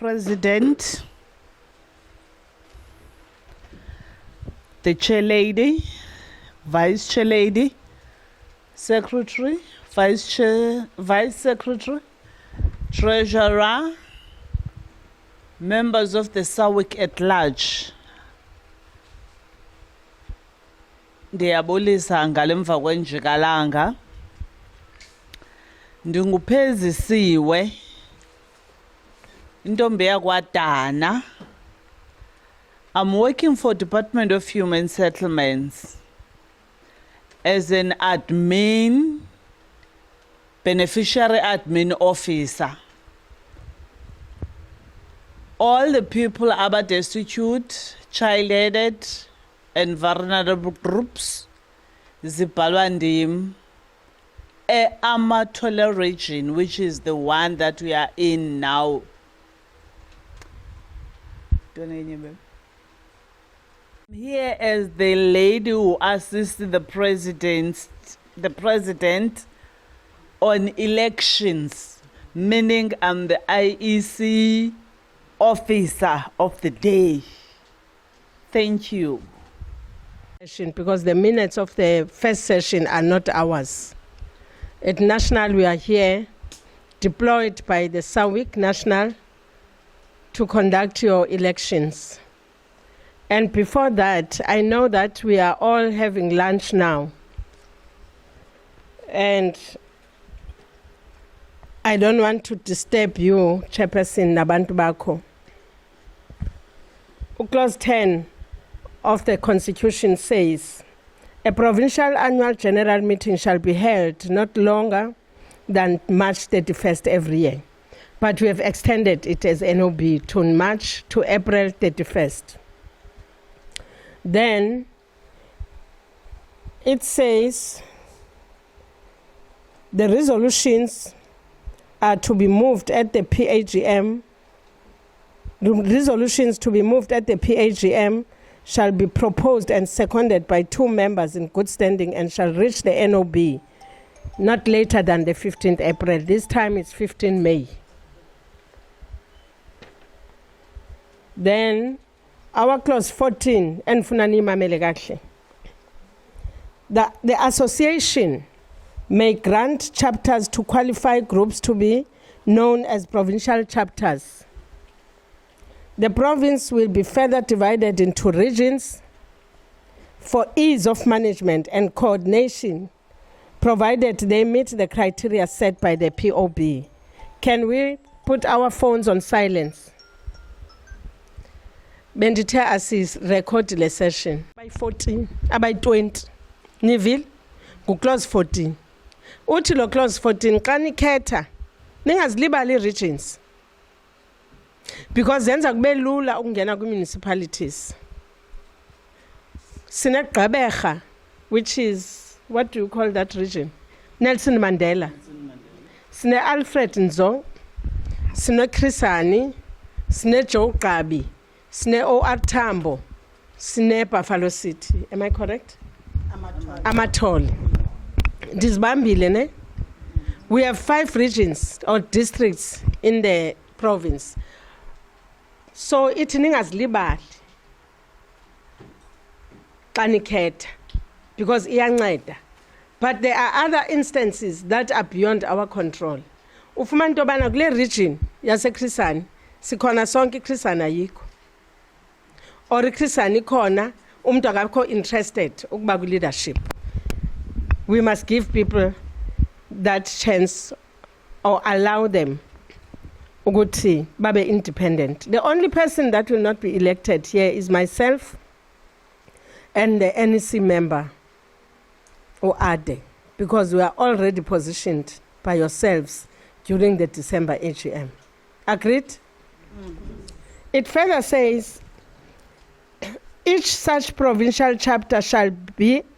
President, the Chair Lady, Vice Chair Lady, Secretary, Vice Chair, Vice Secretary, Treasurer, members of the SAWIC at large. Ndiyabulisa ngalemva kwenjikalanga. Ndinguphezisiwe intombi yakwaDana. I'm working for Department of Human Settlements as an admin, beneficiary admin officer. All the people are destitute, child-aided, and vulnerable groups, zibhalwa ndim Amathola region, which is the one that we are in now. I'm here as the lady who assists the president on elections, meaning I'm the IEC officer of the day. Thank you. Because the minutes of the first session are not ours. At National, we are here, deployed by the SAWIC National to conduct your elections. And before that, I know that we are all having lunch now. And I don't want to disturb you, Chairperson Nabantu Bako. Clause 10 of the Constitution says, a provincial annual general meeting shall be held not longer than March 31st every year. But we have extended it as NOB to March to April 31st. Then it says the resolutions are to be moved at the PAGM. The resolutions to be moved at the PAGM shall be proposed and seconded by 2 members in good standing and shall reach the NOB not later than the 15th April. This time it's 15 May. Then our clause 14, and Funani Mamele, the association may grant chapters to qualify groups to be known as provincial chapters. The province will be further divided into regions for ease of management and coordination, provided they meet the criteria set by the POB. Can we put our phones on silence? Bendithe assis record the session. By 14, by 20. Nivil, clause 14. Uthi lo clause 14, xa nikhetha, ningazilibali regions. Because zenza kube lula ukungena kwi-municipalities. Sine Gqeberha, which is, what do you call that region? Nelson Mandela. Sine Alfred Nzo, sine Chris Hani, sine Joe Gabi, sine OR Tambo, sine Buffalo City. Am I correct? Amathole. Ndizibambile ne? We have 5 regions or districts in the province. So it ningazilibali xa nikhetha because iyanceda. But there are other instances that are beyond our control. Ufumana into yobana kule region yaseChris Hani sikhona sonke iChris Hani ayikho. Or iChris Hani ikhona umuntu akakho interested ukuba kwi-leadership. We must give people that chance or allow them ukuthi babe independent. The only person that will not be elected here is myself and the NEC member, or Ade, because we are already positioned by yourselves during the December AGM. Agreed? Mm-hmm. It further says, each such provincial chapter shall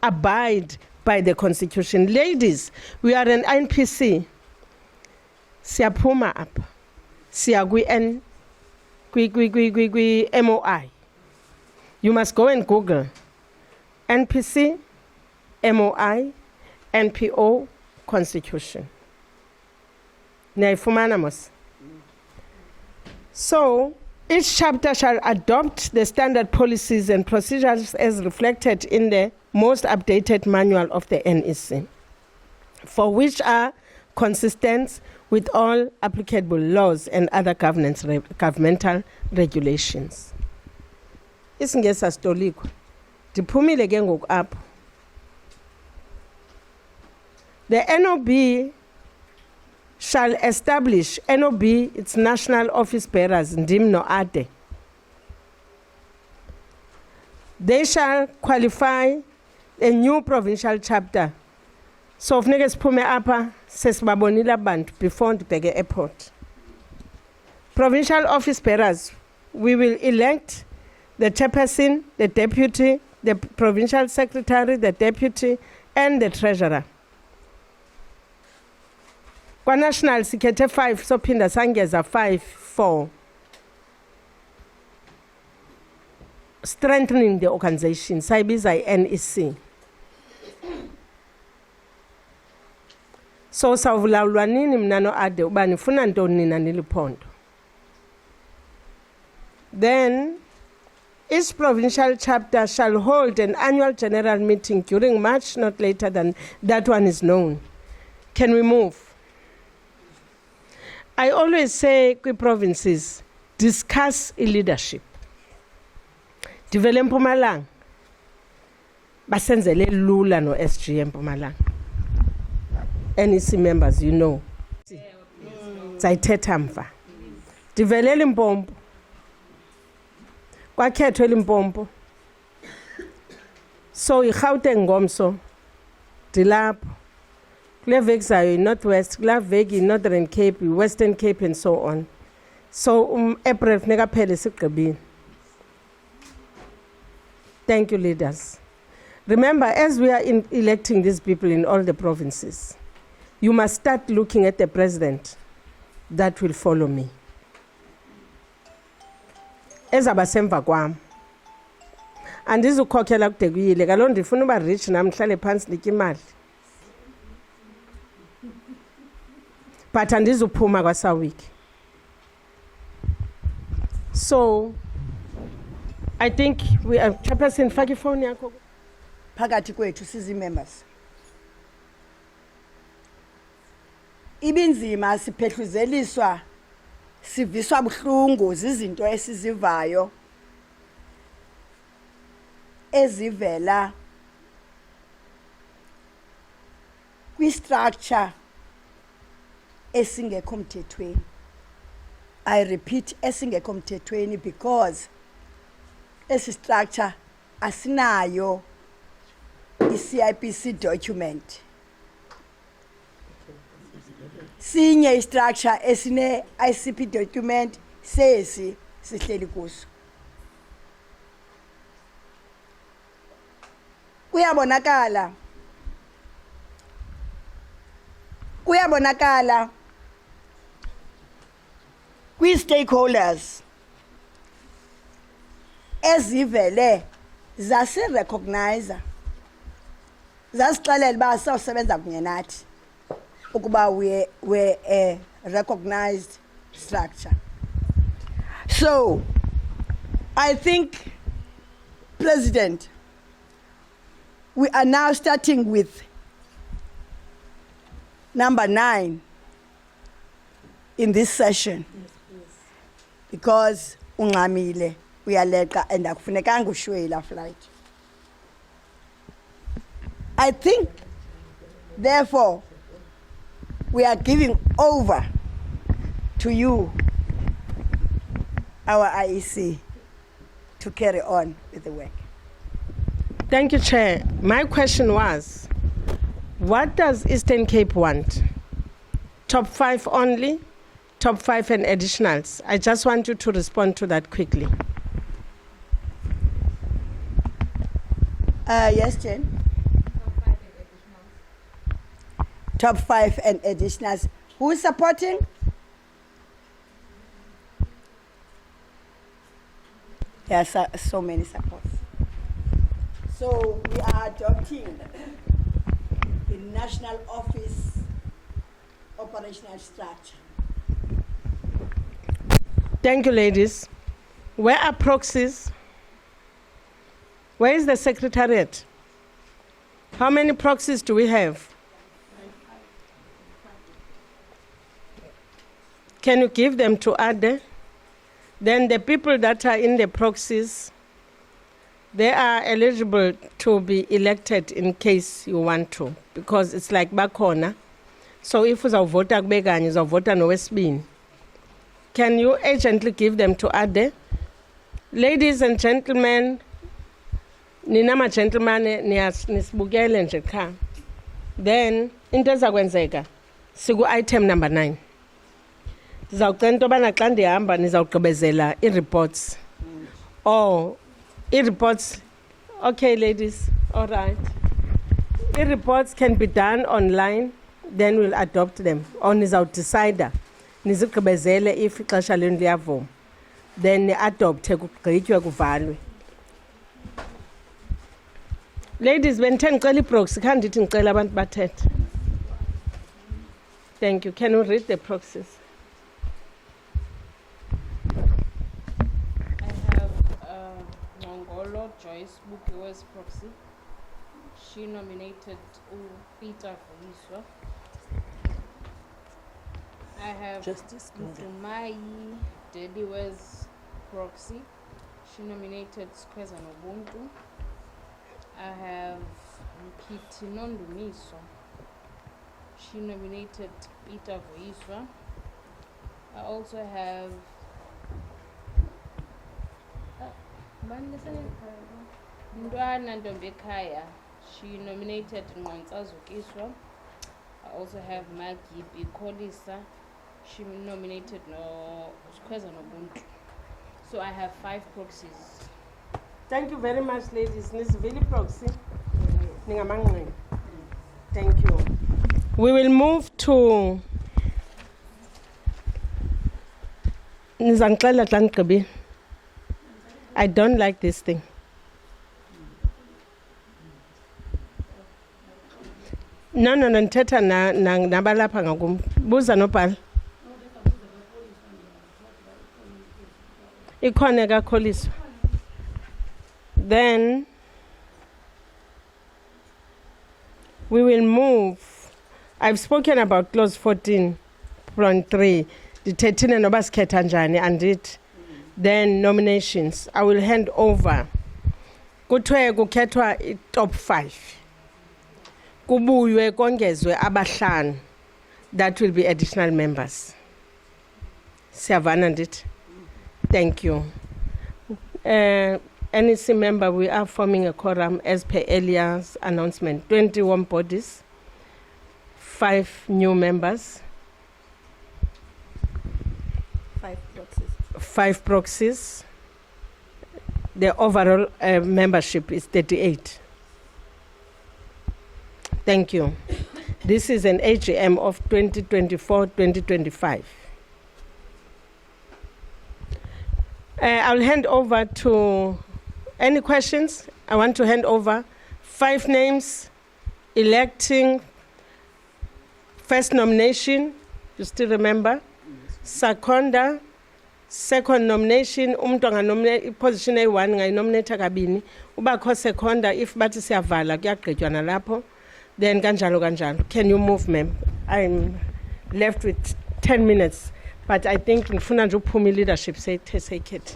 abide by the Constitution. Ladies, we are an NPC. Siyaphuma apha. Siya MOI. You must go and Google NPC, MOI, NPO, Constitution. Niyayifumana mos. So, each chapter shall adopt the standard policies and procedures as reflected in the most updated manual of the NEC, for which are consistent with all applicable laws and other governmental regulations. Isingesa stoliko. Diphumile ke ngoku apho. The NOB shall establish NOB its national office bearers ndim no ade. They shall qualify a new provincial chapter. So funeke siphume apha sesibabonile abantu before ndibheke airport. Provincial office bearers, we will elect the chairperson, the deputy, the provincial secretary, the deputy, and the treasurer. Kwa national sikhethe 5 sophinda sangeza 5-4. Strengthening the organization sayibiza i-NEC. So sawulawulwa nini mna no ade uba nifuna ntoni nina niliphondo. Then each provincial chapter shall hold an annual general meeting during March, not later than that one is known. Can we move? I always say kwi provinces, discuss leadership. Divele Mpumalanga, basenzele lula no SG Mpumalanga. NEC members, you know. Zayithetha mva. Divele Limpopo. Kwakhethwe Limpopo. So iGauteng ngomso dilapho. Kule veki zayo Northwest, kule veki Northern Cape, Western Cape and so on. So April funeka phele sigqibile. Thank you, leaders. Remember, as we are electing these people in all the provinces, you must start looking at the president that will follow me. Ezabasemva kwam. Andizukhokhela kude kuyile, kaloku ndifuna uba rich nami ndihlale phansi nditye imali. But andizuphuma kwasawiki. So I think we are chairperson faki phone yakho phakathi kwethu sizi members. Ibinzima siphehluzeliswa siviswa buhlungu zizinto esizivayo ezivela kwi structure esingekho mthethweni. I repeat, esingekho mthethweni because esi structure asinayo i-CIPC document. Sinye structure esine ICP document sesi sihleli kuso. Kuyabonakala kwi stakeholders ezivele zase recognize zasixelela ba sawusebenza kunye nathi ukuba we a recognized structure. So I think, President, we are now starting with number 9 in this session. Because ungamile uyaleqa and akufunekanga ushwela flight. I think, therefore, we are giving over to you, our IEC, to carry on with the work. Thank you, Chair. My question was, what does Eastern Cape want? Top 5 only? Top 5 and additionals? I just want you to respond to that quickly. Yes, Jen. Top 5 and additionals. Who is supporting? There are so many supports. So we are adopting the National Office operational structure. Thank you, ladies. Where are proxies? Where is the secretariat? How many proxies do we have? Can you give them to Ade? Then the people that are in the proxies, they are eligible to be elected in case you want to, because it's like bakhona. So if uzawuvota kube kanye uzawuvota nowesibini. Can you urgently give them to Ade? Ladies and gentlemen, nina ma gentlemen nisibukele nje cha. Then into ezakwenzeka siku item number 9. Sizawucela into bana xa ndihamba nizawugqibezela i-reports. Oh, i-reports. Okay, ladies. All right. I-reports can be done online, then we'll adopt them. Or nizawudecide nizigqibezele if ixesha lenu liyavuma. Then ni-adopte kugqitywe kuvalwe. Ladies, bendithe ndicela i-proxy, khange ndithi ndicela abantu bathethe. Thank you. Can you read the proxies? Ngongolo Joyce Bukiwe's proxy. She nominated Peter Vuyiswa. I have Justice Mtumai Dediwe's proxy. She nominated Squeza Nobuntu. I have Mpiti Nondumiso. She nominated Peter Vuyiswa. I also have Ndwana Ndombekhaya. She nominated Nqonsa Zukiswa. I also have Maggie Bikolisa. She nominated Squeza Nobuntu. So I have 5 proxies. Thank you very much, ladies. Nisivili proxy. Ningamangqini. Thank you. We will move to Nizangixelela xa ndigqibile. I don't like this thing. No, ndithetha nabalapha ngakum. Buza nobhala. Ikhona kakholiswa. Then we will move. I've spoken about clause 14.3. The 13 noba sikhetha njani and it. Then nominations. I will hand over. Kuthiwe kukhethwa top 5. Kubuywe kongezwe abahlanu. That will be additional members. Siyavana ndithi. Thank you. NEC member, we are forming a quorum as per earlier's announcement. 21 bodies, 5 new members, 5 proxies. The overall membership is 38. Thank you. This is an AGM of 2024-2025. I'll hand over to any questions. I want to hand over 5 names electing first nomination. You still remember? Seconda, second nomination. Nominate position A1 ngay nominate kabini. Ubakho seconda if bathi siyavala kuyagqitywa nalapho. Then kanjalo. Can you move, ma'am? I'm left with 10 minutes. But I think ngifuna nje uphuma leadership sekhethi.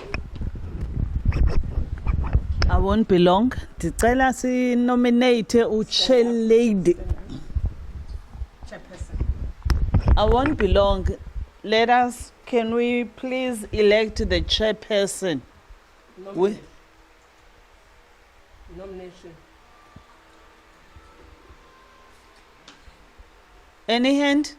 I won't be long. Ndicela si nominate chair lady. Chairperson. I won't be long. Can we please elect the chairperson? Nomination. Any hand?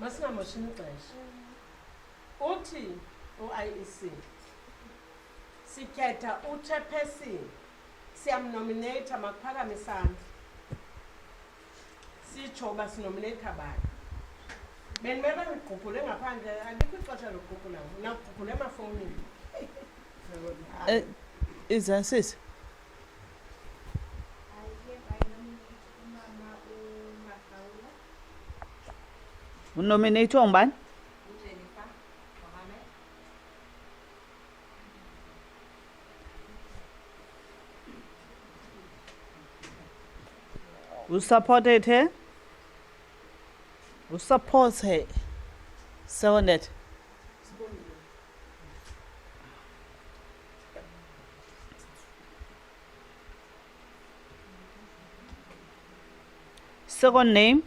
Masingamoshini ixesha. Uthi u-IEC sikhetha uchairperson siyamnominate makuphakame isandla. Sitsho uba sinominate abani. Benimele ngigqubhule ngaphandle alikho ixesha lokugqubhula. Nakugqubhule emafowunini. Is that it? Unominate ngubani? Who supported her? Who supports her? Seconded. Second name?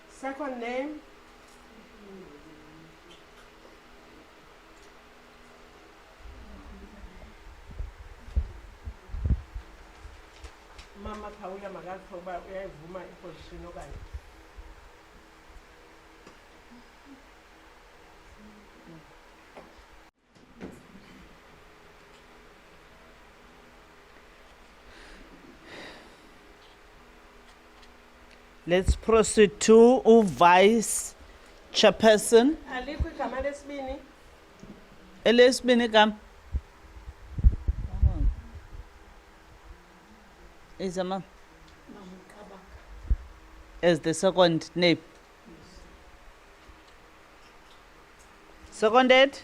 Second name, Mama Kaula Magato, but we have woman position. Let's proceed to vice chairperson. Alikho igama lesibini. Elesibini igama. Is a man. As the second name. Seconded.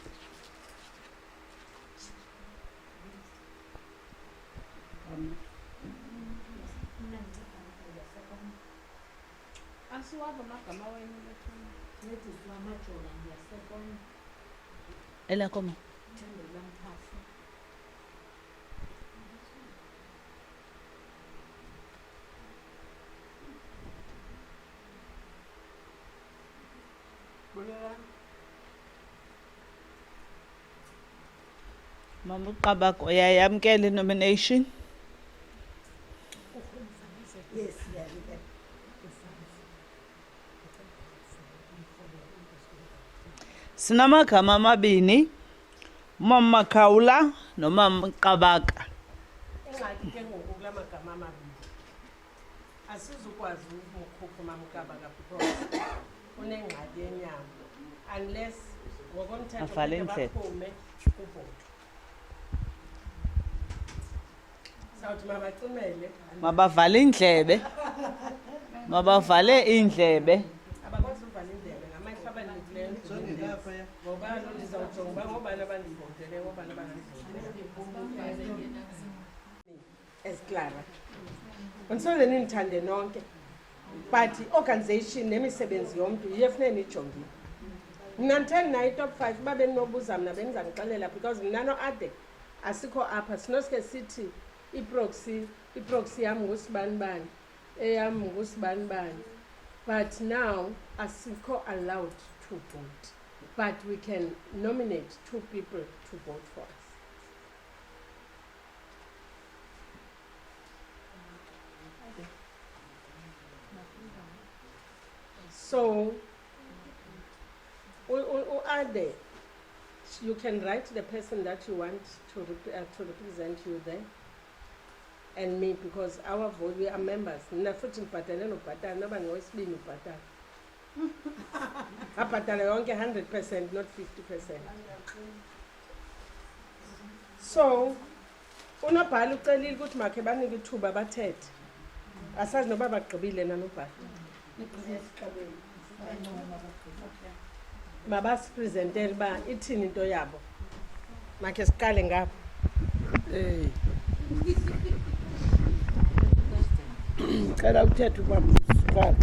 Ela como? Mama Kabak uyayamkela nomination. Yes, yeah, we can. Sinamagama amabini. Mama Kaula nomama Kabaka. Engxaki ke ngoku kula magama amabili. Asizukwazi ukukhupha mamkabaka because unengxaki yenyama unless ngokomthetho Avale kufuneka indlebe. baphume kuvoto. Sawuthi mabacimele Mabavale indlebe. Mabavale indlebe. abakwazi uvala indlebe ngamehlo abanikileyo endlebeni. Ngoba lo ndizawujonga uba ngobani abandivotele ngobani abangandivotele. Esclara. Unsoze nindithande nonke. But organization nemisebenzi yomntu iyefune nijongile. Mina nditheni nayo top 5 babe ndinobuza mna bendizamxelela because mna no-Ade asikho apha sinoske sithi iproxy yam ngusibani eyam ngusibani. But now asikho allowed to vote. But we can nominate 2 people to vote for us. So, Ade, you can write the person that you want to represent you there, and me, because our vote, we are members. Nina futhi ngibhatale nobhatala naba ngowesibini ubhatala. Abhatala yonke 100%, not 50%. So, unobhala ucelile ukuthi makhe banike ithuba bathethe. Asazi noba bagqibile na nobhala. Mabasipresentele ba ithini into yabo. Makhe siqale ngapha. Cala uthethe ubaba siqale.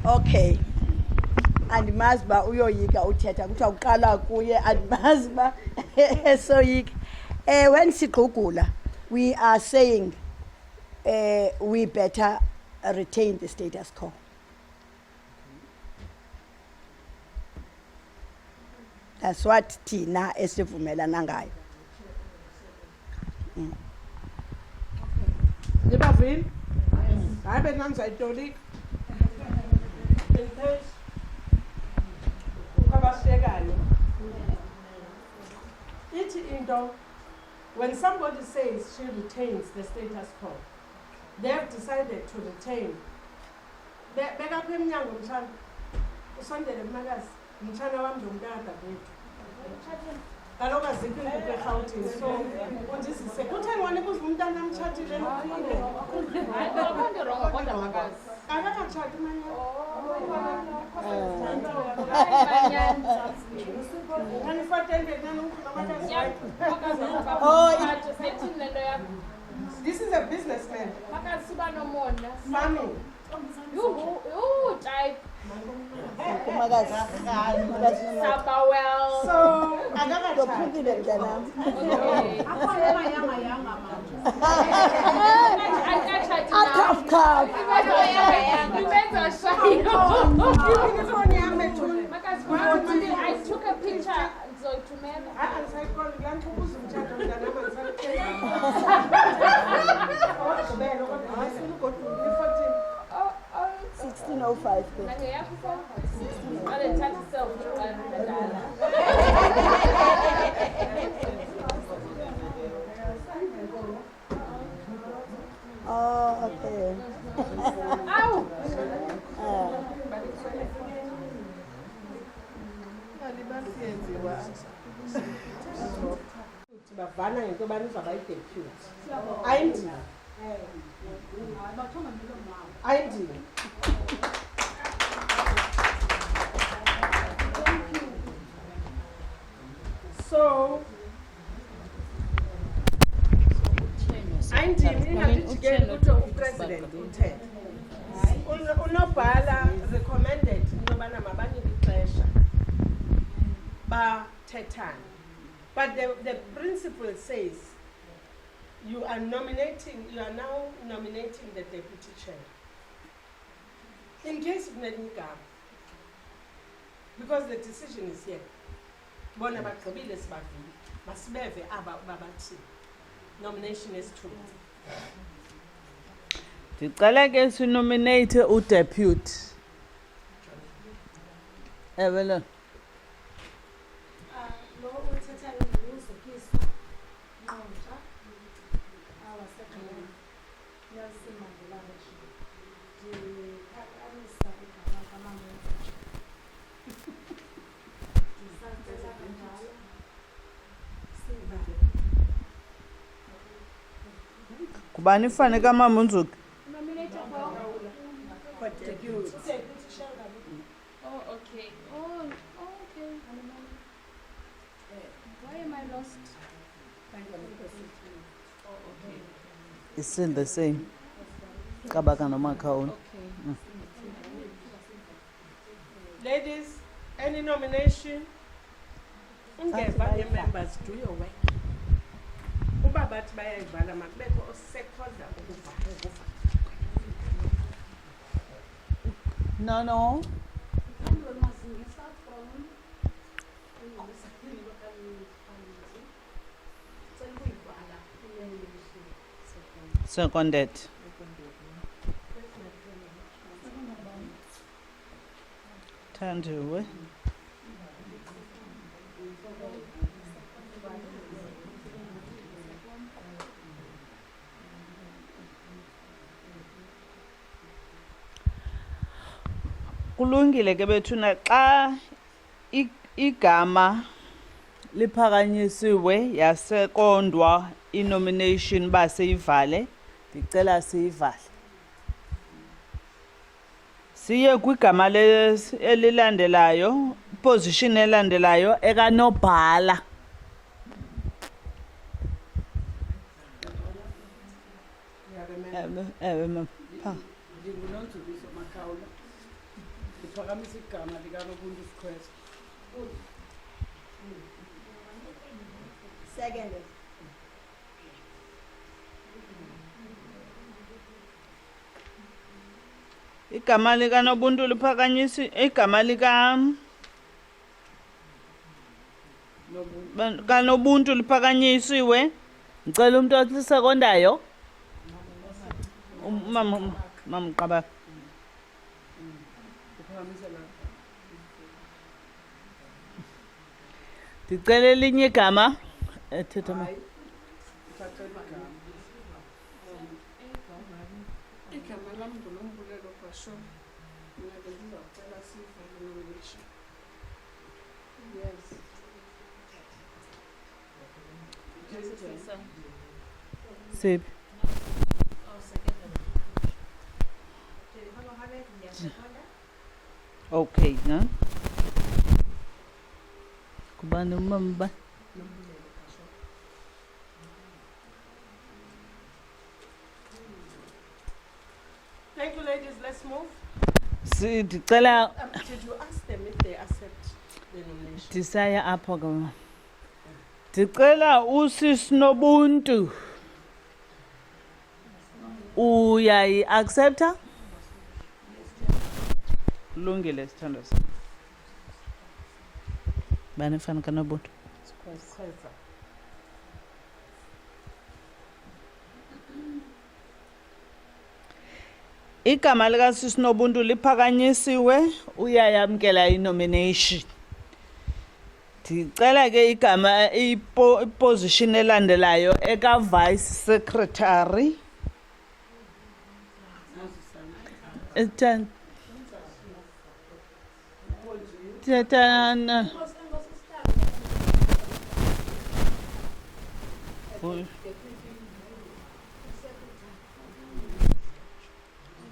Okay. Andimazi ba uyoyika uthetha kuthiwa uqala kuye andimazi ba esoyika. When sigqugula we are saying we better retain the status quo. That's what Tina esivumelana ngayo. Nibavile? Hayi benanzayitolika. Ukabashekayo. Ithi into, when somebody says she retains the status quo, they have decided to retain. Beka phe emnyango mtshana. Usondele mnakazi. Mtshana wam ndumntana bethu. kaloku azikho iinkukhu erhawutini so undizise kutheni wona ikuze umntana amtshatile Akandirongo kodwa makazi. akakatshati manyana This is a businessman. Farming. Type. Umakazi. Sabawell. So, akakatshati. Uphukile mntanam. Tough cup. Ifoni yam ethuni. I took a picture. Zoitumela. Andisayikholwa kulaa nkqubo uzumtshato mntanam andisayithenga. 1605 ke. Oh, okay. bavana ngento yobana izawuba yi-deputy ayindini ayindini so ayindini ingazijikeli kuthiwa upresident uthethe unobhala recommended into yobana mabanike ixesha bathethane. But the principle says you are now nominating the deputy chair. In case of Nednikam, because the decision is here. Bona bagqibile sibavile. Masibeve aba babathi. Nomination is true. Ndicela ke sinominate udeputy. Evelyn. Kubani fane kama Munzuki? Oh, okay. Oh, okay. Why am I lost? Oh, okay. It's still the same. Kabaka no Makaon. Okay. Ladies, any nomination? Ungeva members do your work. Uba bathi bayayivala makubekho osekhoza ukuvala. No. Seconded. Thandiwe. Kulungile ke bethuna xa igama liphakanyisiwe yasekondwa inomination baseyivale ndicela siyivale siye kwigama elilandelayo position elandelayo ekanobhala Ndingunonzukiso Makhawula ndiphakamisa igama likanobuntu Sikhweza. Second. igama likanobuntu liphakanyisi igama kanobuntu liphakanyisiwe ngicela umuntu osekondayo mama Qabaka ndicela elinye igama ethetha Igama lam nguNombulelo Basho. Mina bendizawucela siyivale nomination. Yes. Siphi? Okay, na. Kubani umamba? Thank you, ladies. Let's move. Sicela Did you ask them if they accept the nomination? disaya apho ke. Sicela usisi Nobuntu. Uyayi accepta? Lungile sithando sami. Bani fana kaNobuntu? Igama lika Sisi Nobuntu liphakanyisiwe, uyayamkela inomination. Ndicela ke igama iposition elandelayo eka vice secretary. Thetana.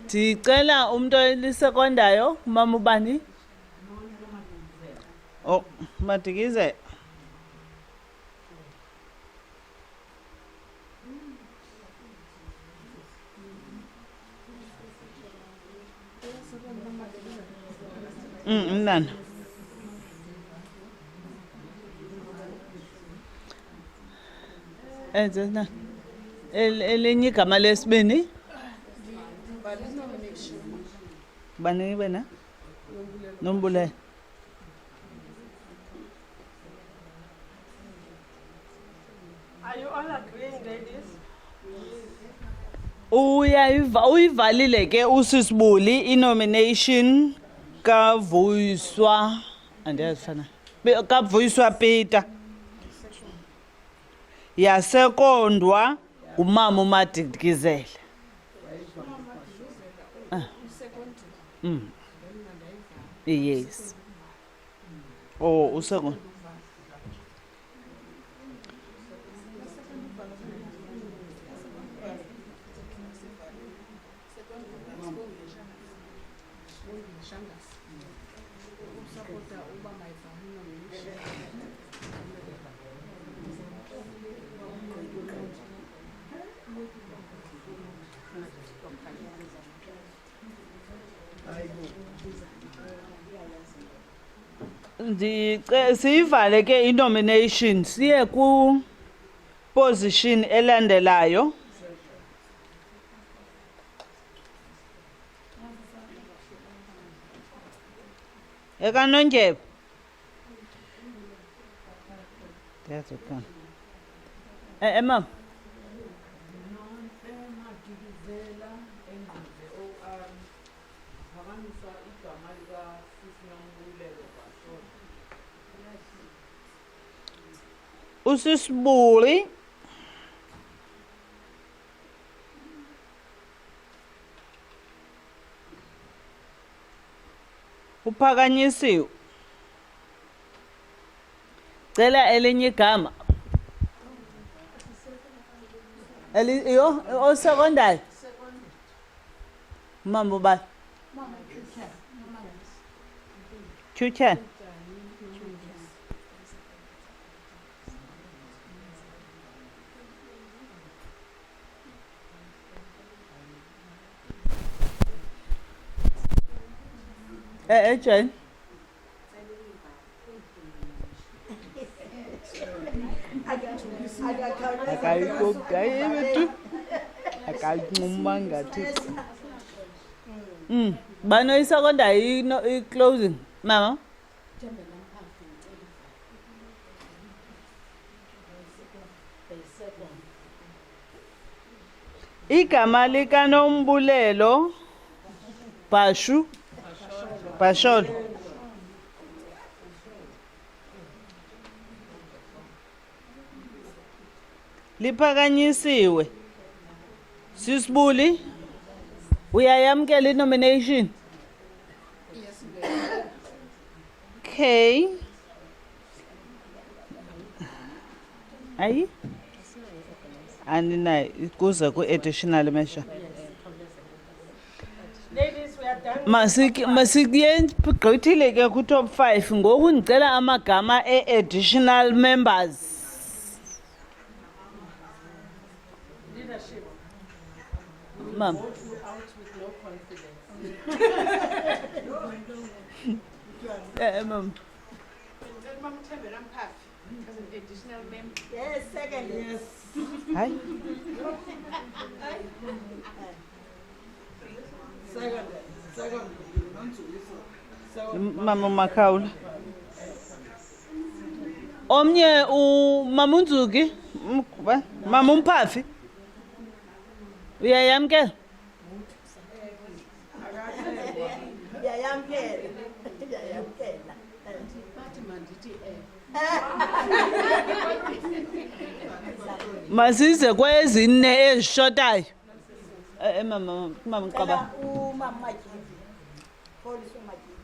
Ndicela umuntu elisekondayo, mama ubani? Oh, Madikize. Mnana. Enzena. Elinye igama lesibini. Bani wena? Nombulelo. Are you all agreeing, ladies? Uyivalile ke usisibuli inomination kaVuyiswa andiyazifana kaVuyiswa Peter yasekondwa umama uMadikizela. Yes. Oh, usekondwa. Siyivale ke inomination siye ku position elandelayo. Eka Nondyebo. That's okay. Mama. Usisibuli uphakanyisiwe. Cela elinye igama. Yo osekondayo. Mama ubani? Chuchan. Jane. Bano isekondayo i-closing mama. Igama likaNombulelo Basholo. Liphakanyisiwe. Sisibuli uyayamkela inomination? Yes. Okay. Ayi? Aninayo kuze ku-additional measure. Ladies, we are done. Masikugqithile ke ku-top 5 ngoku ndicela amagama e-additional members. Leadership. Ma'am. Vote you out with no confidence. Ma'am. Yes, second. Yes. Hi. Mama Makaula. Omnye Mama Unzuki, Mama Umphafi. Uyayamkela? Ngiyayamkela. Masize kwezine ezishotayo. Mama Qaba. Umama Majivi. Police uMajivi.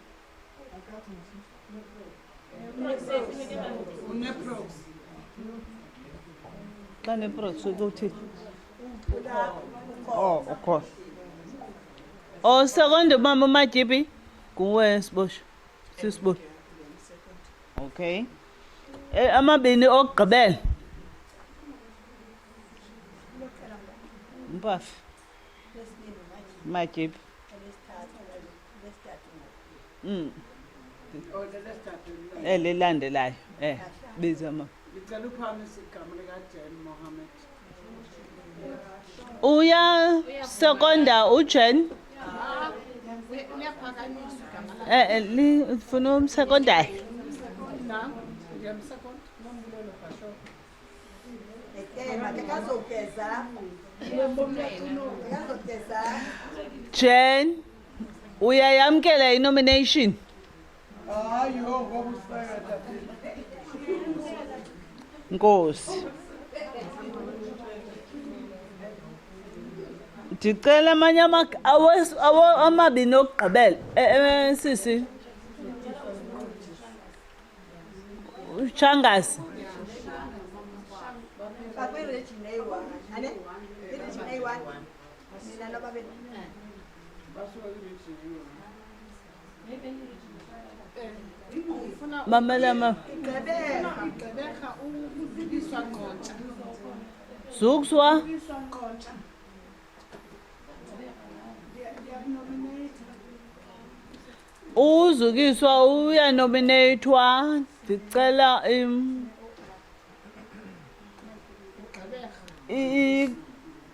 Kane prox ukuthi. Oh, of course. Oh, second Mama Majibi. Kuwe Sibosho. Sisibosho. Okay. Amabini okugqibela. Mpafi. Majibi. Elilandelayo. Biza ma. Ngicela uphamise igama likaJane Mohammed. Uya seconda uJen. Lifuna umsecondary. Na, ngiyamsecond. Nombulelo Basho. Ekazogeza. Jen, uyayamkela i-nomination. Hayi ngoba usayada. Nkosi. Ndicela amanye amabini okugqibela. Sisi. Uchangasi. Mamela ma. Gqebeka ukudluliswa Nqontsha. Zukuswa. Nqontsha. Uzukiswa uyanominatewa. Ndicela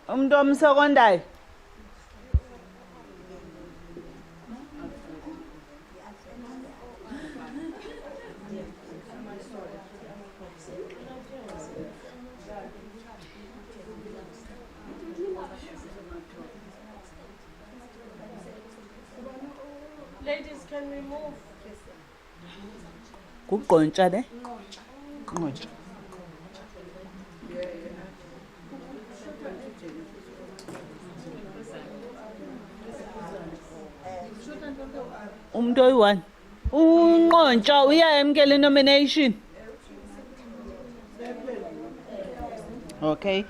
umuntu omsekondayo. Ladies, can we move? Kuqontsha ne? Qontsha. Umuntu oyi-1. Unqontsha uyayamkela i-nomination. Okay.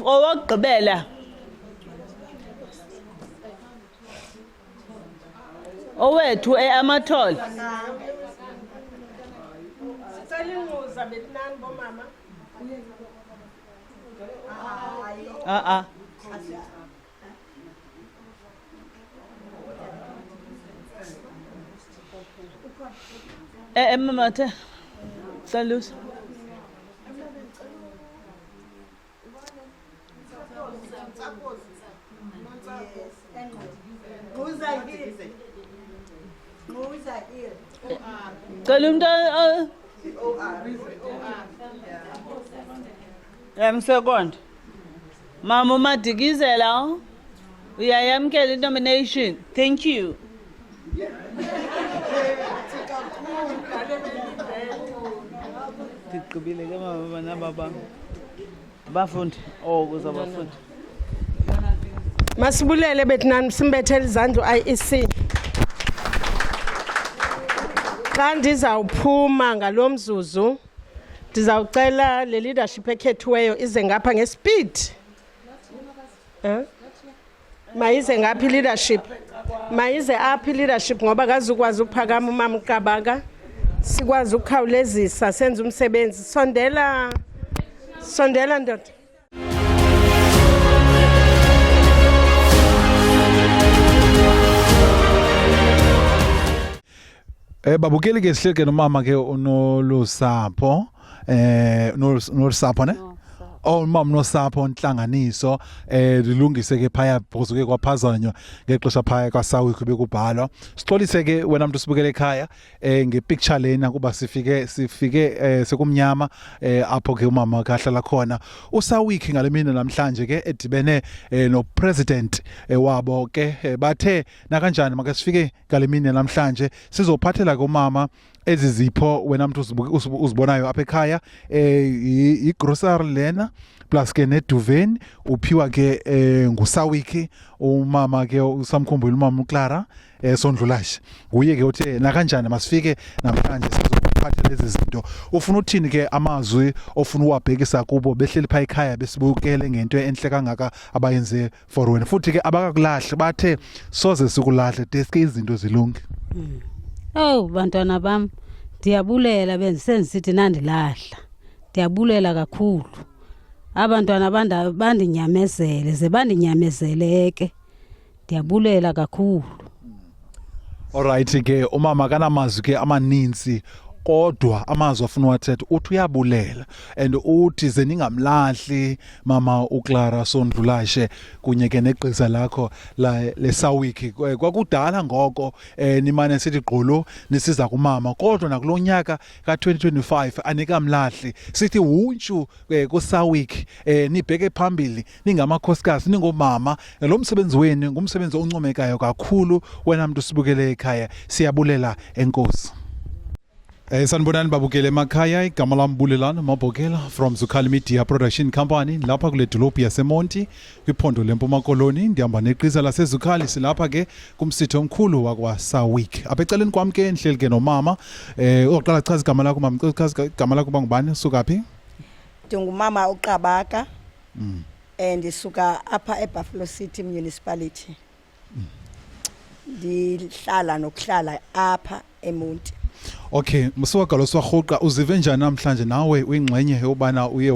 Owokugqibela. Owethu eAmathole. Sicela inquza betnani bomama. Mama the. Salus. Cela umuntu second. Mama Madikizela. Uyayamkela i-nomination. Thank you. Tikubile ke mama nababa. Bafundi. Oh kuzabafundi. Masibulele betnani simbethele izandla IEC. Xa ndizawuphuma ngalomzuzu ndizawucela le leadership ekhethiweyo ize ngapha ngespeed Mayize ngaphi leadership. Mayize aphi leadership ngoba akazukwazi ukuphakama umama uQabaka. Sikwazi ukukhawulezisa senze umsebenzi. Sondela ndoda. Babukeli ke sihleke nomama ke unolusapho nolusapho ne mama nosapho inhlanganiso lilungise ke phaya phozuke kwaphazanywa ngexesha phaya kwaSouth bekubhalwa sixolise ke wena umuntu usibukele ekhaya ngepicture lena kuba sifike sekumnyama apho ke umama kahlala khona uSawiki ngalemini namhlanje ke edibene no president wabo ke bathe na kanjani make sifike ngalemini namhlanje sizophathela kumama ezizipho wena umuntu uzibonayo apha ekhaya igrocery lena plus ke neduven uphiwa ke nguSawiki umama ke usamkhumbula umama uClara Sondlulashe uye ke uthe na kanjani masifike namhlanje sizophathela lezi zinto ufuna uthini ke amazwi ofuna uwabhekisa kubo behleli pha ekhaya besibukele ngento enhle kangaka abayenze for wena futhi ke abakakulahle bathe soze sikulahle deske izinto zilunge. Oh bantwana bam ndiyabulela benzisenzisithi nandilahla ndiyabulela kakhulu abantwana bandinyamezele ze bandinyamezeleke ndiyabulela kakhulu. Alright ke umama kanamazwi ke amaninzi kodwa amazwi afuna wathetha uthi uyabulela and uthi ze ningamlahli mama uClara Sondlulashe kunye ke negqiza lakho leSawiki kwakudala ngoko nimane sithi gqolo nisiza kumama kodwa nakulonyaka ka2025 anikamlahli sithi huntshu kuSawiki nibheke phambili ningamakhosikazi ningomama lo msebenzi wenu ngumsebenzi oncomekayo kakhulu wena umuntu sibukele ekhaya siyabulela enkosi. Sanibonani babukele emakhaya igama lami Bulelani Mabhokela from Zukhali Media Production Company lapha kule dolophu yaseMonti kwiphondo leMpuma Koloni ndihamba neqhiza laseZukhali silapha ke kumsitho omkhulu wakwaSawiki apha eceleni kwami ke enhleli ke nomama oqala chaza igama lakho mama chaza igama lakho bangubani suka phi? Ndingumama uQabaka ndisuka apha eBuffalo City Municipality ndihlala nokuhlala apha eMonti. Okay, mswakalo swarhoqa uzive njani namhlanje nawe uyingxenye yobana uye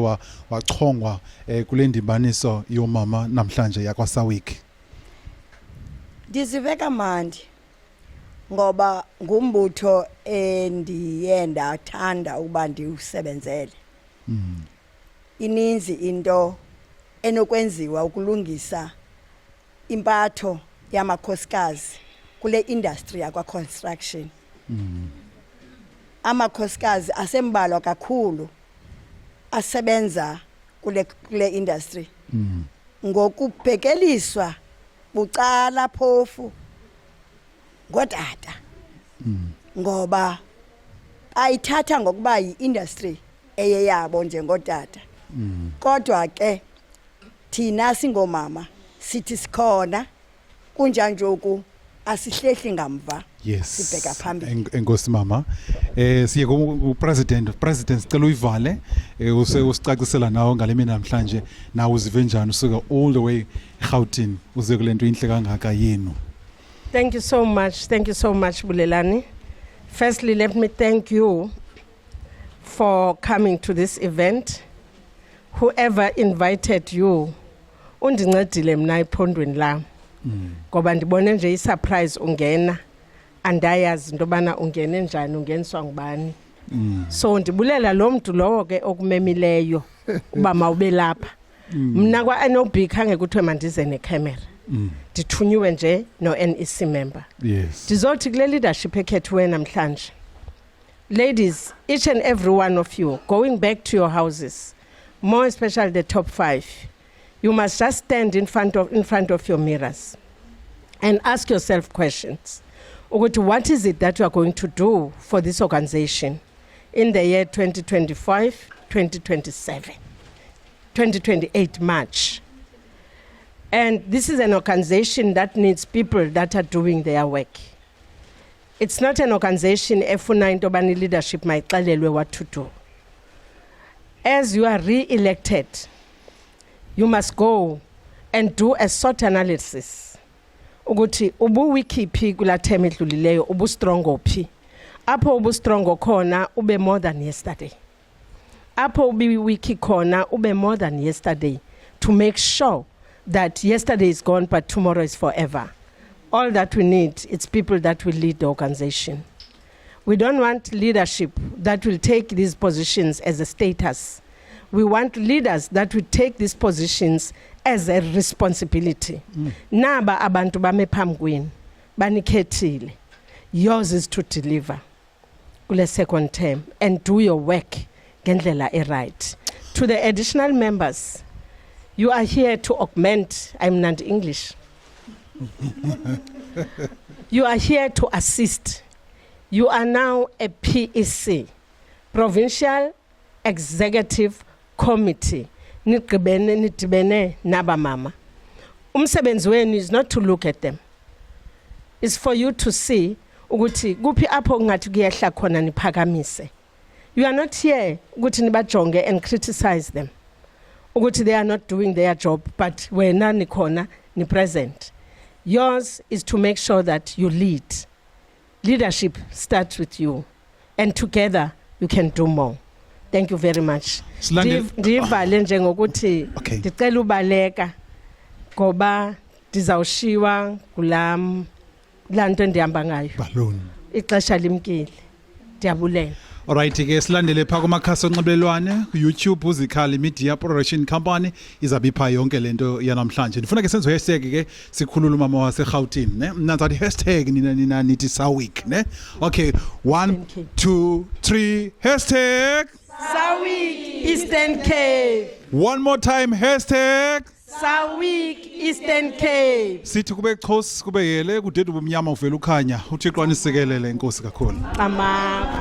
wachongwa kule ndimbaniso yomama namhlanje yakwaSawiki? Ndizive kamandi ngoba ngumbutho endiyenda athanda ukuba ndiwusebenzele. Ininzi into enokwenziwa ukulungisa impatho yamakhosikazi kule industry yakwa construction. Amakhosikazi asembalwa kakhulu asebenza kule industry ngokubhekeliswa bucala phofu ngodata ngoba ayithatha ngokuba yi-industry eyeyabo njengodata kodwa ke thina singomama sithi sikhona kunjanjoku asihlehli ngamva. Yes. Sibheka phambili. Enkosi mama. Siye ku-president sicela uyivale usicacisela nawe ngalemini namhlanje nawe uzive njani usuka all the way eGauteng uze kulento inhle kangaka yenu. Thank you so much. Thank you so much Bulelani. Firstly, let me thank you for coming to this event. Whoever invited you undincedile mina ephondweni la. Ngoba ndibone nje isurprise ungena andayazi into bana ungene njani ungeniswa ngubani. So ndibulela lo muntu lowo ke okumemileyo uba mawube lapha. Mina kwa NOB khange kuthiwe mandize necamera. Ndithunyiwe nje no NEC member. Yes. Ndizothi kule leadership ekhethiwe namhlanje. Ladies, each and every one of you going back to your houses, more especially the top 5. You must just stand in front of your mirrors and ask yourself questions. What is it that you are going to do for this organization in the year 2025, 2027, 2028 March? And this is an organization that needs people that are doing their work. It's not an organization efuna into bani leadership mayixelelwe what to do. As you are re-elected, you must go and do a SWOT analysis. Ukuthi ubu wikiphi kula term edlulileyo ubu strong ophi. Apho ubu strong khona ube more than yesterday. Apho ubi wiki khona ube more than yesterday, to make sure that yesterday is gone but tomorrow is forever. All that we need is people that will lead the organization. We don't want leadership that will take these positions as a status. We want leaders that will take these positions as a responsibility. Naba abantu bame phambi kwenu banikhethile. Yours is to deliver kule second term and do your work ngendlela right. To the additional members, you are here to augment. I'm not English. You are here to assist. You are now a PEC, Provincial Executive Committee. Nidibene naba mama. Umsebenzi wenu is not to look at them. It's for you to see ukuthi kuphi apho ngathi kuyehla khona niphakamise. You are not here ukuthi nibajonge and criticize them. Ukuthi they are not doing their job, but wena nikhona ni present. Yours is to make sure that you lead. Leadership starts with you, and together you can do more. Thank you very much. Ndivale njengokuthi ndicela ubaleka ngoba ndizawushiwa kulam lanto ndihamba ngayo. Balloon. Ixesha limkile. Ndiyabulela. Alright ke silandele pha kumakhasi onxibelelwane YouTube uZikhali Media Production Company izabipha yonke lento yanamhlanje. Ndifuna ke senze hashtag ke sikhulula umama waseGauteng ne. Mna ngathi hashtag nina nithi Sawik ne. Okay, 1 2 3 hashtag Sawik Eastern Cape. One more time hashtag Sawik Eastern Cape. Sithi kube Xhosa kube yele kudede ubumnyama uvela ukhanya uThixo anisekelele inkosi kakhulu. Ama